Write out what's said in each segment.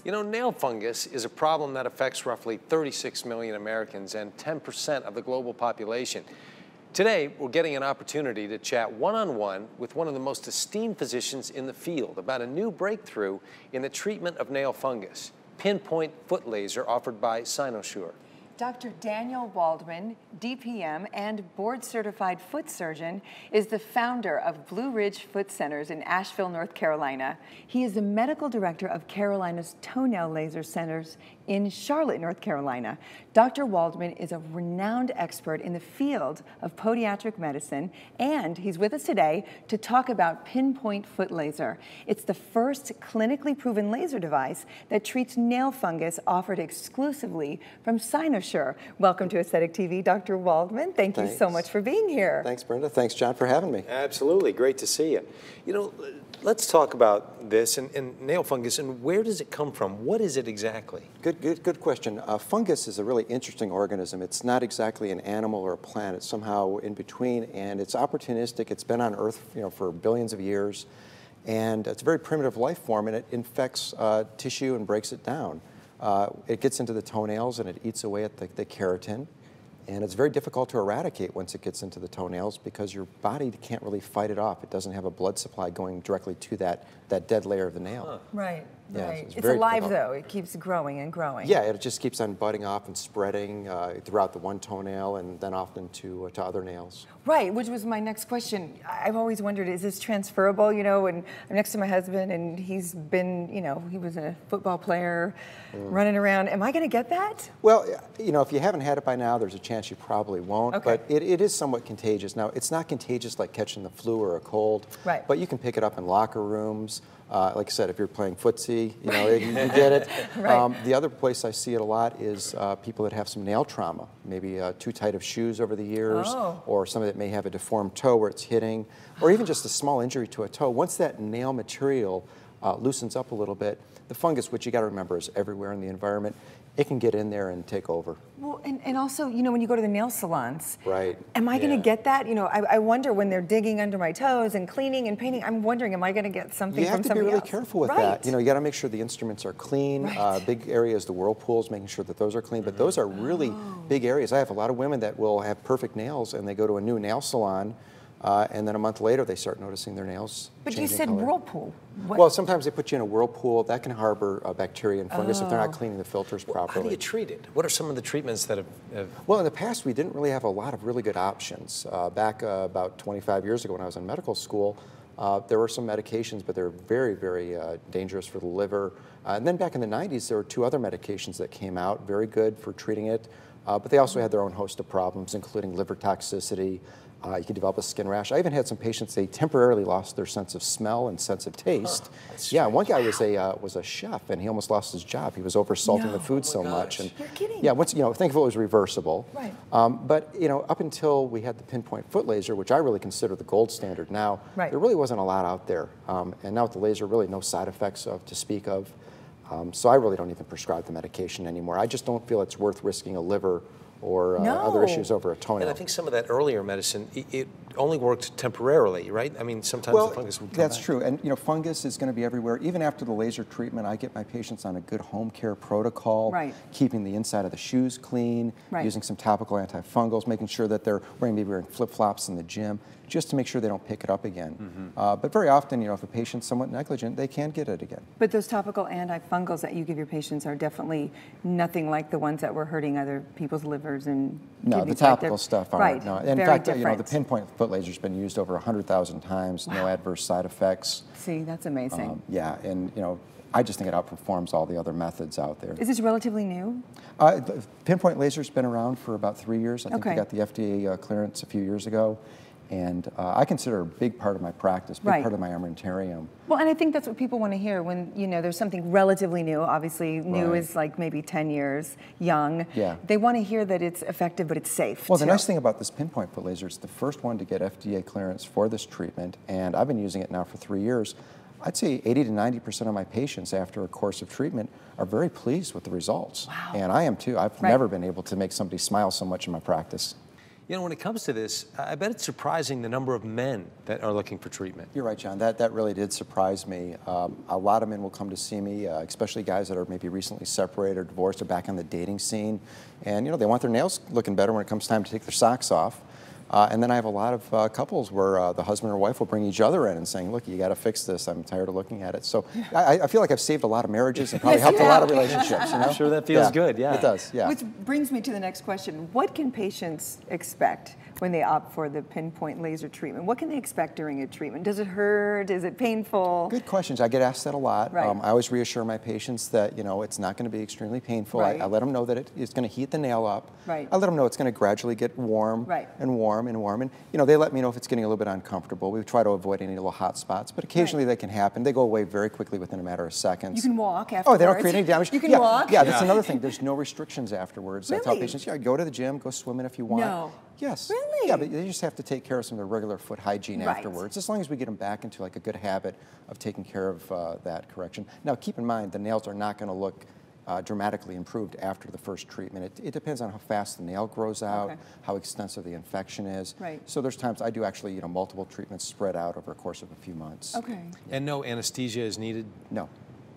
You know, nail fungus is a problem that affects roughly 36 million Americans and 10% of the global population. Today, we're getting an opportunity to chat one-on-one with one of the most esteemed physicians in the field about a new breakthrough in the treatment of nail fungus, PinPointe foot laser offered by Cynosure. Dr. Daniel Waldman, DPM and board-certified foot surgeon, is the founder of Blue Ridge Foot Centers in Asheville, North Carolina. He is the medical director of Carolina's Toenail Laser Centers in Charlotte, North Carolina. Dr. Waldman is a renowned expert in the field of podiatric medicine, and he's with us today to talk about PinPointe foot laser. It's the first clinically proven laser device that treats nail fungus offered exclusively from Cynosure. Welcome to Aesthetic TV, Dr. Waldman. Thank you so much for being here. Thanks, Brenda. Thanks, John, for having me. Absolutely. Great to see you. You know, let's talk about this and nail fungus, and where does it come from? What is it exactly? Good question. Fungus is a really interesting organism. It's not exactly an animal or a plant. It's somehow in between, and it's opportunistic. It's been on Earth, for billions of years, and it's a very primitive life form, and it infects tissue and breaks it down. It gets into the toenails, and it eats away at the keratin. And it's very difficult to eradicate once it gets into the toenails because your body can't really fight it off. It doesn't have a blood supply going directly to that dead layer of the nail. Huh. Right, yeah, right. It's alive though. It keeps growing and growing. Yeah, it just keeps on budding off and spreading throughout the one toenail and then often to other nails. Right, which was my next question. I've always wondered, is this transferable? And I'm next to my husband and he's been, he was a football player running around. Am I going to get that? Well, if you haven't had it by now, there's a chance you probably won't. Okay. But it is somewhat contagious. Now, it's not contagious like catching the flu or a cold. Right. But you can pick it up in locker rooms. Like I said, if you're playing footsie, you get it. Right. The other place I see it a lot is people that have some nail trauma, maybe too tight of shoes over the years, or somebody that may have a deformed toe where it's hitting, or even just a small injury to a toe. Once that nail material loosens up a little bit, the fungus, which you got to remember is everywhere in the environment, it can get in there and take over. Well, and also, when you go to the nail salons, right? Am I going to get that? I wonder when they're digging under my toes and cleaning and painting. I'm wondering, am I going to get something from somebody else? You have to be really careful with that. You got to make sure the instruments are clean. Right. Big areas, the whirlpools, making sure that those are clean. But those are really big areas. I have a lot of women that will have perfect nails, and they go to a new nail salon. And then a month later, they start noticing their nails changing you said color. Whirlpool. What? Well, sometimes they put you in a whirlpool. That can harbor bacteria and fungus if they're not cleaning the filters properly. How do you treat it? What are some of the treatments that have... Well, in the past, we didn't really have a lot of really good options. Back about 25 years ago when I was in medical school, there were some medications, but they're very, very dangerous for the liver. And then back in the 90s, there were two other medications that came out, very good for treating it. But they also had their own host of problems, including liver toxicity. You can develop a skin rash. I even had some patients, they temporarily lost their sense of smell and sense of taste. Yeah, one guy was a chef, and he almost lost his job. He was over-salting the food so much. And you're kidding. Yeah, thankfully it was reversible. Right. But up until we had the PinPointe foot laser, which I really consider the gold standard now, there really wasn't a lot out there. And now with the laser, really no side effects to speak of. So I really don't even prescribe the medication anymore. I just don't feel it's worth risking a liver or other issues over a toenail. And I think some of that earlier medicine, it only worked temporarily, right? I mean, sometimes the fungus would come that's back. true. And fungus is going to be everywhere. Even after the laser treatment, I get my patients on a good home care protocol, keeping the inside of the shoes clean, using some topical antifungals, making sure that they're maybe wearing flip-flops in the gym, just to make sure they don't pick it up again. But very often, if a patient's somewhat negligent, they can get it again. But those topical antifungals that you give your patients are definitely nothing like the ones that were hurting other people's livers and no, the topical stuff aren't. Right. No. In fact, the PinPointe foot laser's been used over 100,000 times, no adverse side effects. See, that's amazing. Yeah, and I just think it outperforms all the other methods out there. Is this relatively new? The PinPointe laser's been around for about 3 years. I think we got the FDA clearance a few years ago. And I consider a big part of my practice, big part of my armamentarium. Well, and I think that's what people want to hear when, there's something relatively new. Obviously, new is like maybe 10 years, young. Yeah. They want to hear that it's effective, but it's safe. Well, the nice thing about this PinPointe foot laser, it's the first one to get FDA clearance for this treatment, and I've been using it now for 3 years. I'd say 80 to 90% of my patients after a course of treatment are very pleased with the results. Wow. And I am too. I've never been able to make somebody smile so much in my practice. You know, when it comes to this, I bet it's surprising the number of men that are looking for treatment. You're right, John. That really did surprise me. A lot of men will come to see me, especially guys that are maybe recently separated or divorced or back on the dating scene. And, you know, they want their nails looking better when it comes time to take their socks off. And then I have a lot of couples where the husband or wife will bring each other in and saying, look, you got to fix this. I'm tired of looking at it. So I feel like I've saved a lot of marriages and probably helped a lot of relationships. You know? I'm sure that feels good, yeah. It does, yeah. Which brings me to the next question. What can patients expect when they opt for the PinPointe laser treatment? What can they expect during a treatment? Does it hurt? Is it painful? Good questions. I get asked that a lot. Right. I always reassure my patients that, you know, it's not going to be extremely painful. Right. I let them know that it's going to heat the nail up. Right. I let them know it's going to gradually get warm and warm and warm. And, you know, they let me know if it's getting a little bit uncomfortable. We try to avoid any little hot spots, but occasionally they can happen. They go away very quickly within a matter of seconds. You can walk afterwards. Oh, they don't create any damage. You can walk? Yeah, that's another thing. There's no restrictions afterwards. Really? I tell patients, yeah, go to the gym, go swimming if you want. No. Yes. Really? Yeah, but they just have to take care of some of their regular foot hygiene Right. afterwards, as long as we get them back into like a good habit of taking care of that correction. Now, keep in mind, the nails are not going to look dramatically improved after the first treatment. It depends on how fast the nail grows out, how extensive the infection is. Right. So there's times I do actually, you know, multiple treatments spread out over a course of a few months. Okay. And no anesthesia is needed? No,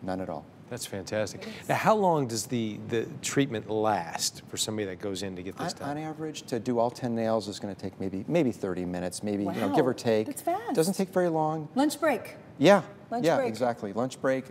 none at all. That's fantastic. Now, how long does the treatment last for somebody that goes in to get this done? On average, to do all 10 nails is going to take maybe 30 minutes, maybe, you know, Wow, give or take. that's fast. Doesn't take very long. Lunch break. Yeah. Lunch yeah, break. exactly. Lunch break,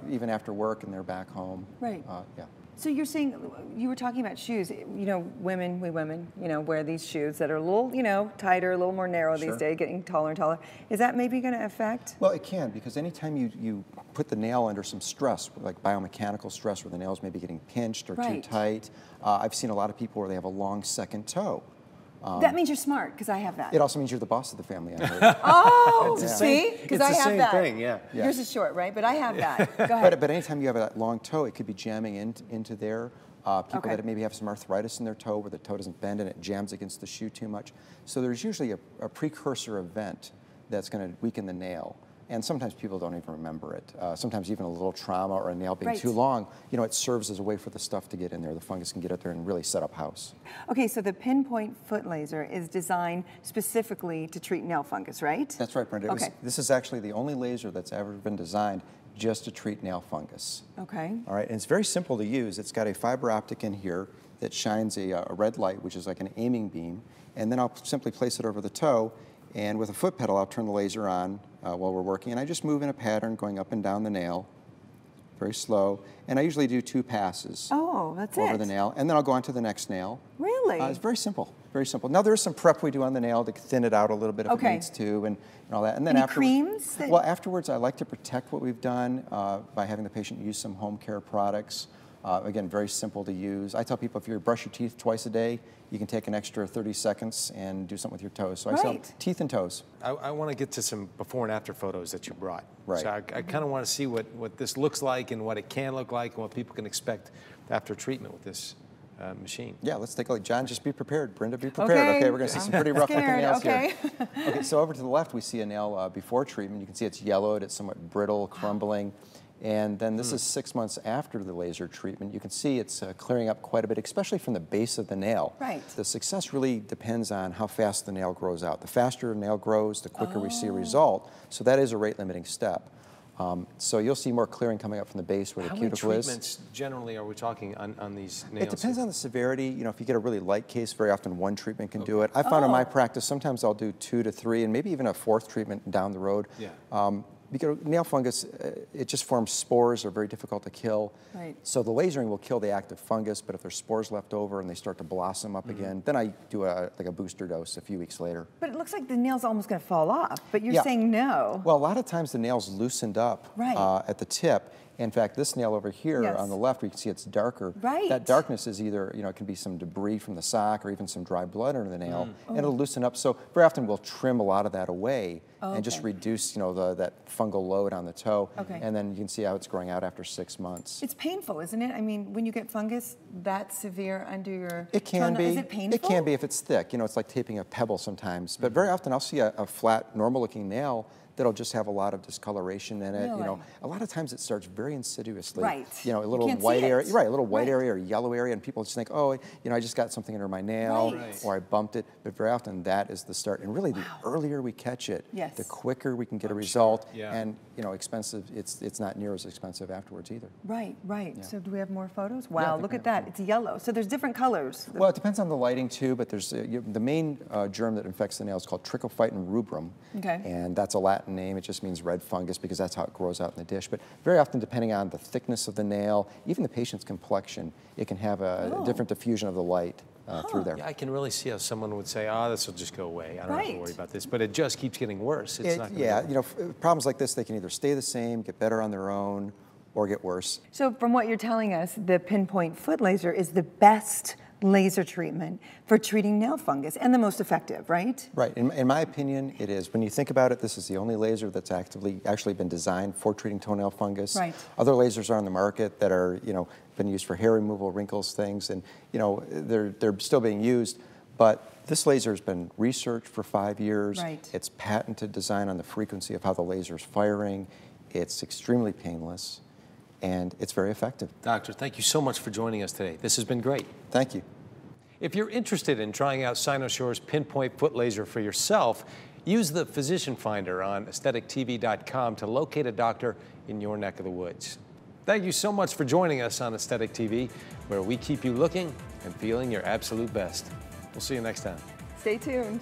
even after work and they're back home. Right. Yeah. So you're saying, you were talking about shoes. You know, we women, you know, wear these shoes that are a little, you know, tighter, a little more narrow these days, getting taller and taller. Is that maybe going to affect? Well, it can, because anytime you put the nail under some stress, like biomechanical stress, where the nail's maybe getting pinched or too tight, I've seen a lot of people where they have a long second toe. That means you're smart, because I have that. It also means you're the boss of the family, I heard. Oh, see? Because I have that. Thing, yeah. Yours is short, right? But I have that. Go ahead. But anytime you have that long toe, it could be jamming into there. People that maybe have some arthritis in their toe where the toe doesn't bend and it jams against the shoe too much. So there's usually a precursor event that's going to weaken the nail. And sometimes people don't even remember it. Sometimes even a little trauma or a nail being too long, you know, it serves as a way for the stuff to get in there. The fungus can get up there and really set up house. Okay, so the PinPointe foot laser is designed specifically to treat nail fungus, right? That's right, Brenda. This is actually the only laser that's ever been designed just to treat nail fungus. Okay. All right, and it's very simple to use. It's got a fiber optic in here that shines a red light, which is like an aiming beam, and then I'll simply place it over the toe, and with a foot pedal, I'll turn the laser on while we're working, and I just move in a pattern going up and down the nail, very slow, and I usually do 2 passes over the nail, and then I'll go on to the next nail. Really? It's very simple, very simple. Now, there's some prep we do on the nail to thin it out a little bit if it needs to, and all that. And then Any creams? Well, afterwards, I like to protect what we've done by having the patient use some home care products. Again, very simple to use. I tell people if you brush your teeth twice a day, you can take an extra 30 seconds and do something with your toes. So I sell teeth and toes. I want to get to some before and after photos that you brought. Right. So I kind of want to see what this looks like and what it can look like and what people can expect after treatment with this machine. Yeah, let's take a look. John, just be prepared. Brenda, be prepared. Okay, we're going to see some pretty rough looking nails here. Okay, so over to the left, we see a nail before treatment. You can see it's yellowed, it's somewhat brittle, crumbling. And then this is 6 months after the laser treatment. You can see it's clearing up quite a bit, especially from the base of the nail. Right. The success really depends on how fast the nail grows out. The faster the nail grows, the quicker we see a result. So that is a rate-limiting step. So you'll see more clearing coming up from the base where the cuticle is. How many treatments generally are we talking on these nails? It depends on the severity. You know, if you get a really light case, very often 1 treatment can do it. I found in my practice, sometimes I'll do 2 to 3, and maybe even a 4th treatment down the road. Yeah. Because nail fungus, it just forms spores, are very difficult to kill. Right. So the lasering will kill the active fungus, but if there's spores left over and they start to blossom up again, then I do like a booster dose a few weeks later. But it looks like the nail's almost going to fall off, but you're saying no. Well, a lot of times the nail's loosened up at the tip. In fact, this nail over here on the left, we can see it's darker. Right. That darkness is either, you know, it can be some debris from the sock or even some dry blood under the nail, and it'll loosen up. So very often we'll trim a lot of that away and just reduce, you know, that fungal load on the toe. And then you can see how it's growing out after 6 months. It's painful, isn't it? I mean, when you get fungus that severe under your It can be. Is it painful? It can be if it's thick. You know, it's like taping a pebble sometimes. But very often I'll see a flat, normal-looking nail that'll just have a lot of discoloration in it. Really? You know, a lot of times it starts very insidiously. Right. You know, a little can't white see it. area, right? A little white Right. area or yellow area, and people just think, oh, you know, I just got something under my nail, Right. or I bumped it. But very often that is the start. And really, the earlier we catch it, Yes. the quicker we can get a result. Yeah. And you know, expensive. It's not near as expensive afterwards either. Right, right. Yeah. So do we have more photos? I Wow, think look we at have that. It's yellow. So there's different colors. Well, it depends on the lighting too, but there's the main germ that infects the nail is called Trichophyton rubrum. Okay. And that's a Latin name. It just means red fungus because that's how it grows out in the dish. But very often, depending on the thickness of the nail, even the patient's complexion, it can have a different diffusion of the light through there. Yeah, I can really see how someone would say, oh, this will just go away. I don't have to Right. worry about this. But it just keeps getting worse. It's not gonna Yeah, go you know, problems like this, they can either stay the same, get better on their own, or get worse. So from what you're telling us, the PinPointe foot laser is the best laser treatment for treating nail fungus and the most effective, right? Right. In my opinion, it is. When you think about it, this is the only laser that's actually been designed for treating toenail fungus. Right. Other lasers are on the market that are, you know, been used for hair removal, wrinkles, things, and you know, they're still being used. But this laser has been researched for 5 years. Right. It's patented design on the frequency of how the laser's firing. It's extremely painless, and it's very effective. Doctor, thank you so much for joining us today. This has been great. Thank you. If you're interested in trying out Cynossure's PinPointe foot laser for yourself, use the physician finder on aesthetichtv.com to locate a doctor in your neck of the woods. Thank you so much for joining us on Aesthetic TV, where we keep you looking and feeling your absolute best. We'll see you next time. Stay tuned.